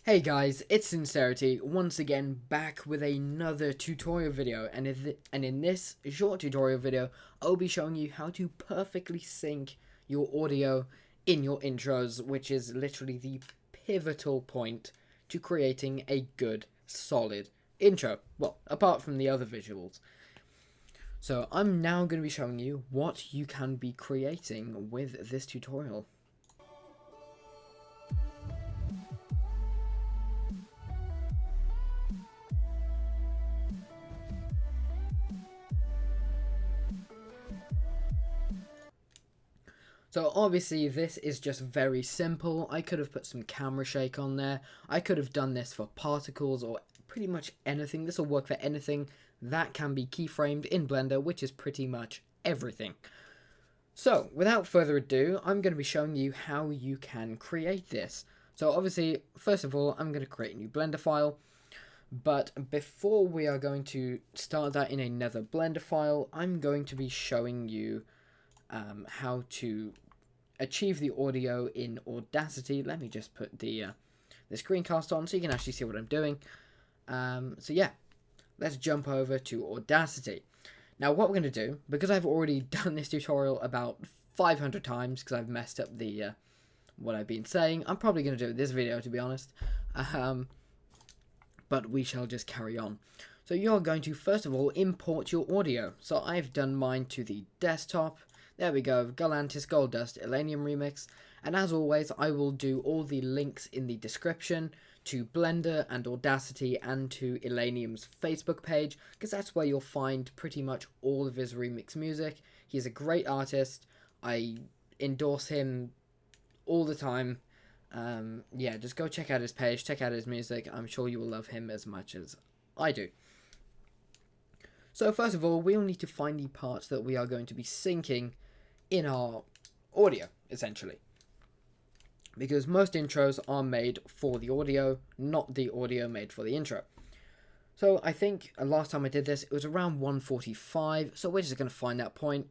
Hey guys, it's Sincerity, once again back with another tutorial video, and in this short tutorial video, I'll be showing you how to perfectly sync your audio in your intros, which is literally the pivotal point to creating a good, solid intro. Well, apart from the other visuals. So I'm now going to be showing you what you can be creating with this tutorial. So obviously this is just very simple. I could have put some camera shake on there. I could have done this for particles or pretty much anything. This will work for anything that can be keyframed in Blender, which is pretty much everything. So without further ado, I'm going to be showing you how you can create this. So obviously, first of all, I'm going to create a new Blender file. But before we are going to start that in another Blender file, I'm going to be showing you how to achieve the audio in Audacity. Let me just put the screencast on so you can actually see what I'm doing. So yeah, let's jump over to Audacity. Now what we're going to do, because I've already done this tutorial about 500 times because I've messed up the what I've been saying, I'm probably going to do it this video, to be honest. But we shall just carry on. So you're going to first of all import your audio. So I've done mine to the desktop. There we go, Galantis Gold Dust Illenium Remix. And as always, I will do all the links in the description to Blender and Audacity and to Illenium's Facebook page, because that's where you'll find pretty much all of his remix music. He's a great artist. I endorse him all the time. Yeah, just go check out his page, check out his music. I'm sure you will love him as much as I do. So first of all, we'll need to find the parts that we are going to be syncing in our audio, essentially. Because most intros are made for the audio, not the audio made for the intro. So I think last time I did this, it was around 145, so we're just going to find that point.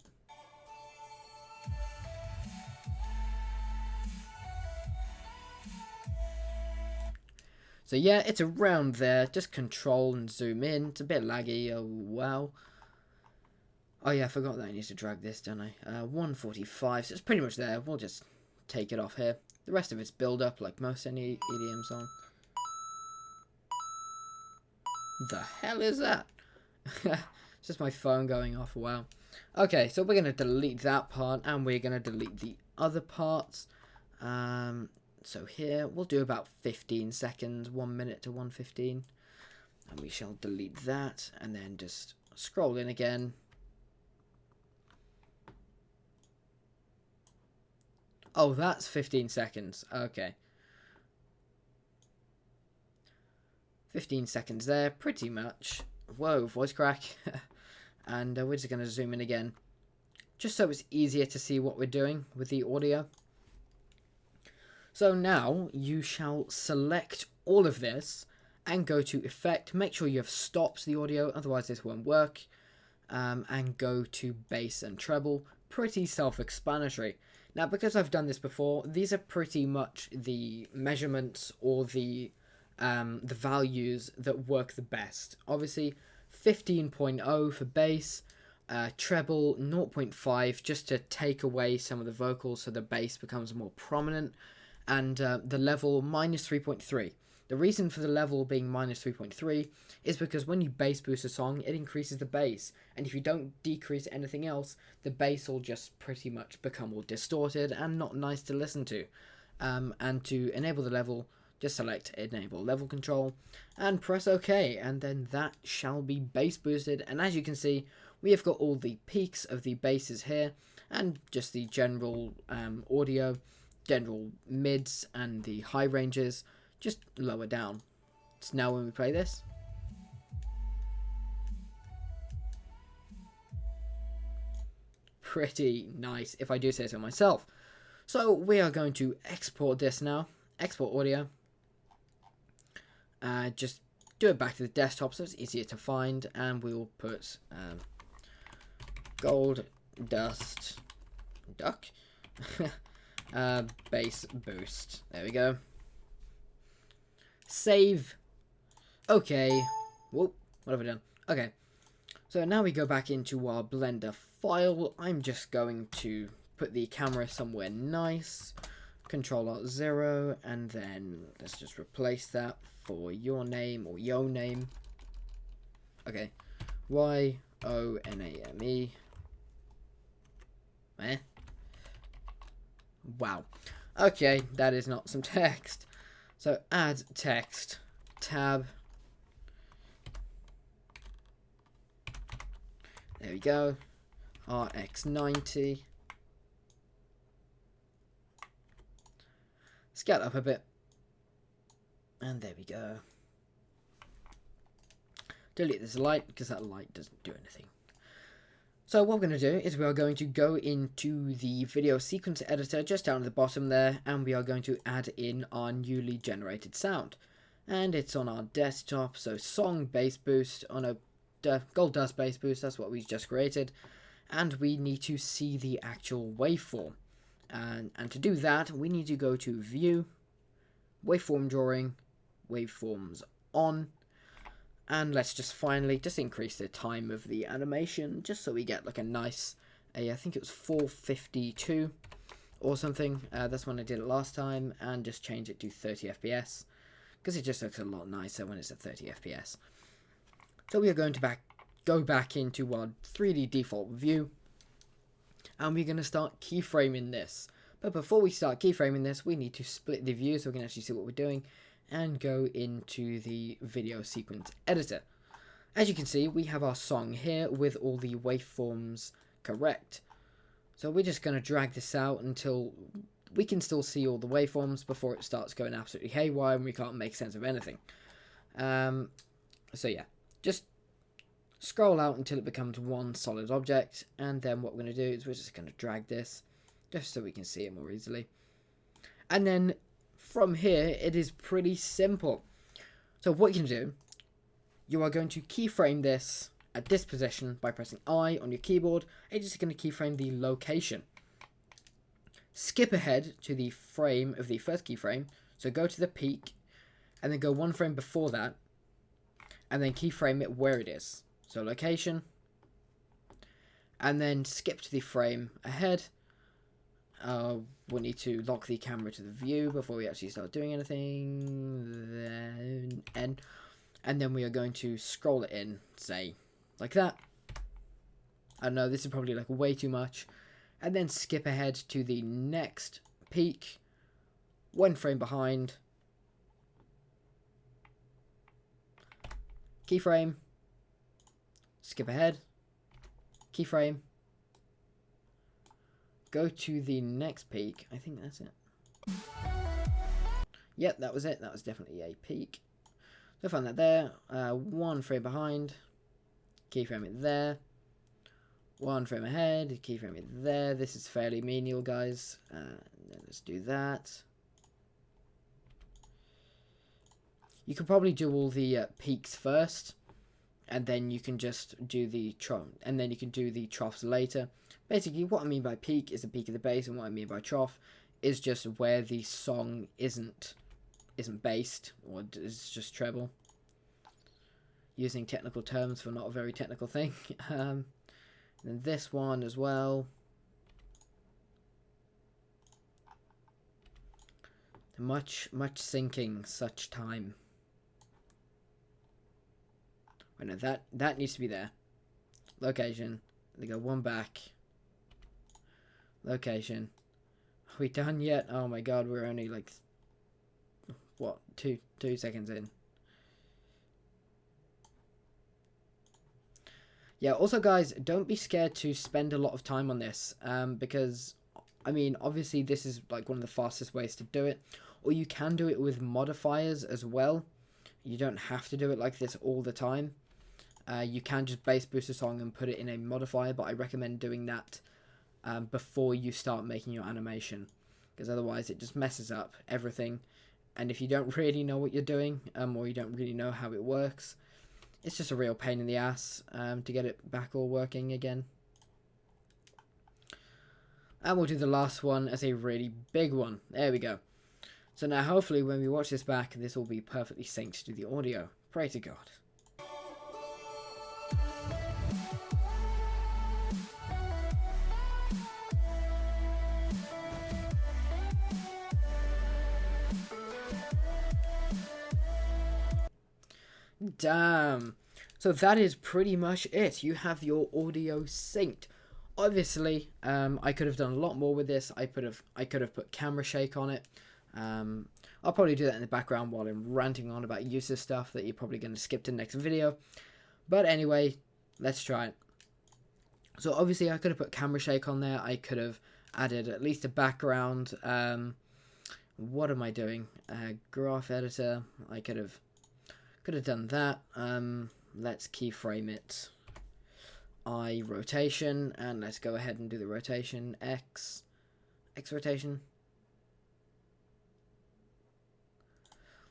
So yeah, it's around there. Just control and zoom in. It's a bit laggy. Oh, wow. Oh yeah, I forgot that I need to drag this, don't I? 145, so it's pretty much there. We'll just take it off here. The rest of it's build up like most any EDM song. The hell is that? It's just my phone going off. Wow. Okay, so we're going to delete that part and we're going to delete the other parts. So here we'll do about 15 seconds, 1 minute to 1:15. And we shall delete that and then just scroll in again. Oh, that's 15 seconds. Okay. 15 seconds there, pretty much. Whoa, voice crack. And we're just going to zoom in again, just so it's easier to see what we're doing with the audio. So now you shall select all of this and go to Effect. Make sure you have stopped the audio, otherwise this won't work. And go to Bass and Treble. Pretty self-explanatory. Now, because I've done this before, these are pretty much the measurements or the values that work the best. Obviously, 15.0 for bass, treble 0.5 just to take away some of the vocals so the bass becomes more prominent, and the level minus 3.3. The reason for the level being minus 3.3 is because when you bass boost a song, it increases the bass, and if you don't decrease anything else, the bass will just pretty much become all distorted and not nice to listen to. And to enable the level, just select Enable Level Control and press OK, and then that shall be bass boosted. And as you can see, we have got all the peaks of the basses here, and just the general audio, general mids, and the high ranges just lower down. So now when we play this, pretty nice if I do say so myself. So we are going to export this now, export audio. Just do it back to the desktop so it's easier to find, and we'll put Gold Dust Duck Bass Boost. There we go. save. Okay. Whoop. What have I done? Okay. So now we go back into our Blender file. I'm just going to put the camera somewhere nice. Control-Alt-0, and then let's just replace that for your name or yo name. Okay. YONAME. Wow. Okay, that is not some text. So add text, tab. There we go. RX90. Scale up a bit. And there we go. Delete this light because that light doesn't do anything. So what we're going to do is we are going to go into the video sequence editor just down at the bottom there, and we are going to add in our newly generated sound. And it's on our desktop, so song bass boost on a gold dust bass boost, that's what we just created. And we need to see the actual waveform. And to do that, we need to go to View, Waveform Drawing, Waveforms On. And let's just finally just increase the time of the animation just so we get like a nice, I think it was 452 or something. That's when I did it last time, and just change it to 30 FPS because it just looks a lot nicer when it's at 30 FPS. So we are going to go back into our 3D default view, and we're going to start keyframing this. But before we start keyframing this, we need to split the view so we can actually see what we're doing, and go into the video sequence editor. As you can see, we have our song here with all the waveforms correct. So we're just going to drag this out until we can still see all the waveforms before it starts going absolutely haywire and we can't make sense of anything. So yeah, just scroll out until it becomes one solid object, and then what we're going to do is we're just going to drag this just so we can see it more easily. And then from here, it is pretty simple. So what you can do, you are going to keyframe this at this position by pressing I on your keyboard. It's just going to keyframe the location. Skip ahead to the frame of the first keyframe. So go to the peak, and then go one frame before that, and then keyframe it where it is. So location, and then skip to the frame ahead. We'll need to lock the camera to the view before we actually start doing anything. And then we are going to scroll it in, say, like that. I know this is probably like way too much. And then skip ahead to the next peak, one frame behind. Keyframe. Skip ahead. Keyframe. Go to the next peak. I think that's it. Yep, that was it. That was definitely a peak. So find that there. One frame behind. Keyframe it there. One frame ahead. Keyframe it there. This is fairly menial, guys. Let's do that. You could probably do all the peaks first, and then you can just do the troughs later. Basically, what I mean by peak is the peak of the bass, and what I mean by trough is just where the song isn't bassed, or is just treble. Using technical terms for not a very technical thing. And then this one as well. Much sinking, such time. Right, no, that needs to be there. Location. They go one back. Location. Are we done yet? Oh my god, we're only like, what, two seconds in. Yeah, also guys, don't be scared to spend a lot of time on this, because, I mean, obviously this is like one of the fastest ways to do it, or you can do it with modifiers as well. You don't have to do it like this all the time. You can just bass boost a song and put it in a modifier, but I recommend doing that before you start making your animation, because otherwise it just messes up everything, and if you don't really know what you're doing, or you don't really know how it works, it's just a real pain in the ass to get it back all working again. And we'll do the last one as a really big one. There we go. So now hopefully when we watch this back, this will be perfectly synced to the audio. Pray to God. Damn. So that is pretty much it. You have your audio synced. Obviously, I could have done a lot more with this. I could have put camera shake on it. I'll probably do that in the background while I'm ranting on about useless stuff that you're probably going to skip to the next video. But anyway, let's try it. So obviously I could have put camera shake on there. I could have added at least a background. What am I doing? Graph editor. I could have done that. Let's keyframe it. I rotation, and let's go ahead and do the rotation. X rotation.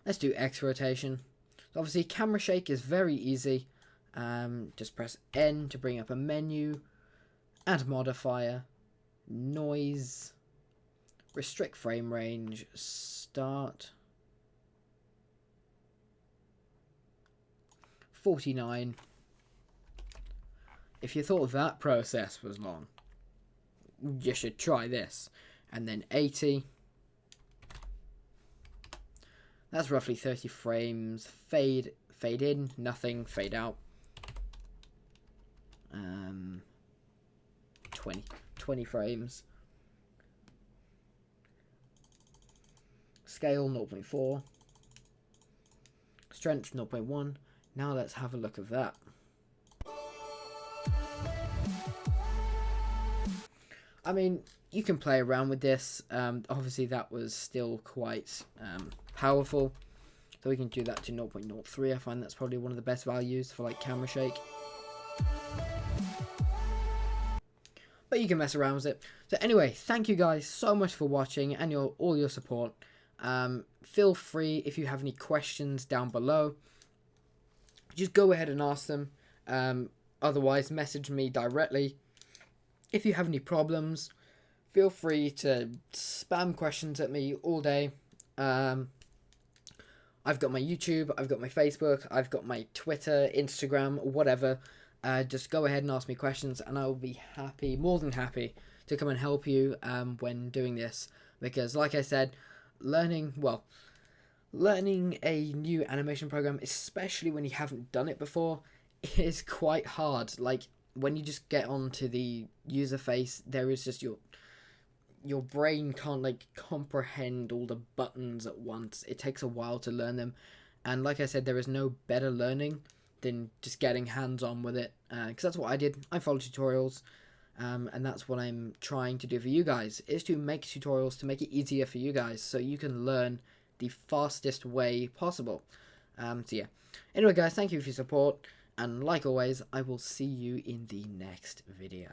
Let's do X rotation. So obviously camera shake is very easy. Just press N to bring up a menu. Add modifier. Noise. Restrict frame range. Start. 49. If you thought that process was long, you should try this. And then 80. That's roughly 30 frames. Fade in, nothing. Fade out. 20 frames. Scale 0.4. Strength 0.1. Now let's have a look at that. I mean, you can play around with this. Obviously, that was still quite powerful. So we can do that to 0.03. I find that's probably one of the best values for like camera shake. But you can mess around with it. So anyway, thank you guys so much for watching and all your support. Feel free if you have any questions down below. Just go ahead and ask them. Otherwise, message me directly. If you have any problems, feel free to spam questions at me all day. I've got my YouTube, I've got my Facebook, I've got my Twitter, Instagram, whatever. Just go ahead and ask me questions, and I will be happy, more than happy, to come and help you when doing this. Because, like I said, learning a new animation program, especially when you haven't done it before, is quite hard. Like, when you just get onto the user face, there is just your brain can't like comprehend all the buttons at once. It takes a while to learn them, and like I said, there is no better learning than just getting hands-on with it, because that's what I did. I follow tutorials, and that's what I'm trying to do for you guys, is to make tutorials to make it easier for you guys, so you can learn the fastest way possible. So yeah, anyway guys, thank you for your support, and like always, I will see you in the next video.